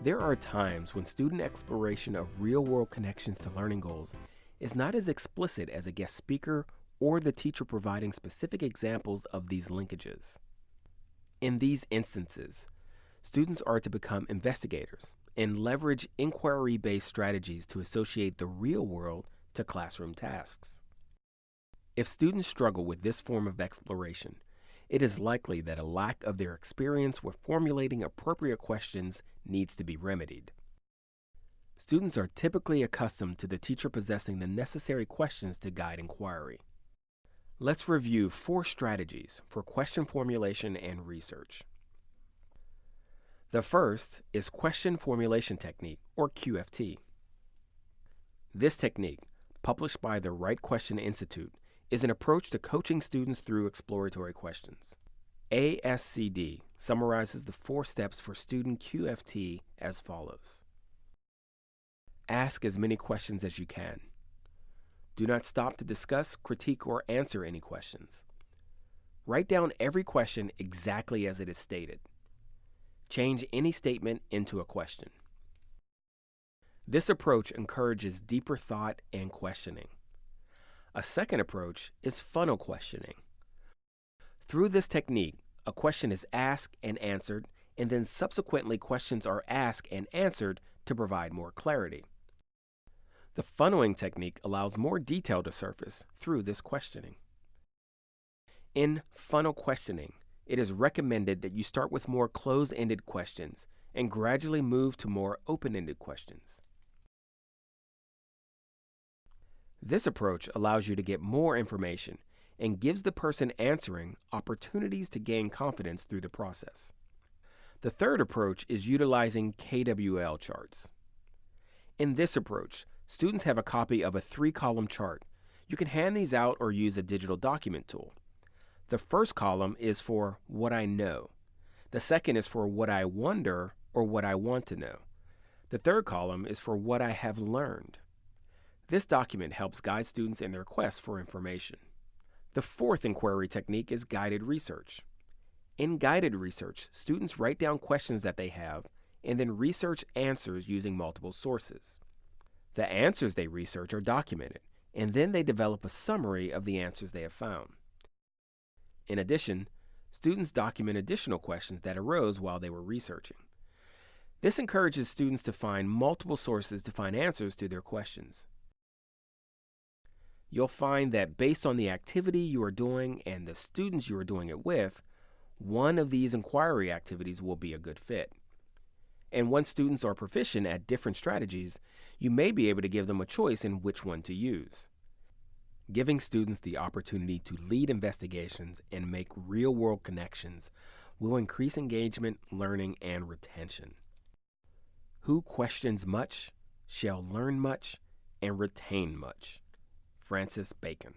There are times when student exploration of real-world connections to learning goals is not as explicit as a guest speaker or the teacher providing specific examples of these linkages. In these instances, students are to become investigators and leverage inquiry-based strategies to associate the real world to classroom tasks. If students struggle with this form of exploration, it is likely that a lack of their experience with formulating appropriate questions needs to be remedied. Students are typically accustomed to the teacher possessing the necessary questions to guide inquiry. Let's review 4 strategies for question formulation and research. The first is Question Formulation Technique, or QFT. This technique, published by the Right Question Institute, is an approach to coaching students through exploratory questions. ASCD summarizes the 4 steps for student QFT as follows. Ask as many questions as you can. Do not stop to discuss, critique, or answer any questions. Write down every question exactly as it is stated. Change any statement into a question. This approach encourages deeper thought and questioning. A second approach is funnel questioning. Through this technique, a question is asked and answered, and then subsequently questions are asked and answered to provide more clarity. The funneling technique allows more detail to surface through this questioning. In funnel questioning, it is recommended that you start with more closed-ended questions and gradually move to more open-ended questions. This approach allows you to get more information and gives the person answering opportunities to gain confidence through the process. The third approach is utilizing KWL charts. In this approach, students have a copy of a 3-column chart. You can hand these out or use a digital document tool. The first column is for what I know. The second is for what I wonder or what I want to know. The third column is for what I have learned. This document helps guide students in their quest for information. The fourth inquiry technique is guided research. In guided research, students write down questions that they have and then research answers using multiple sources. The answers they research are documented, and then they develop a summary of the answers they have found. In addition, students document additional questions that arose while they were researching. This encourages students to find multiple sources to find answers to their questions. You'll find that based on the activity you are doing and the students you are doing it with, one of these inquiry activities will be a good fit. And once students are proficient at different strategies, you may be able to give them a choice in which one to use. Giving students the opportunity to lead investigations and make real-world connections will increase engagement, learning, and retention. Who questions much shall learn much and retain much. Francis Bacon.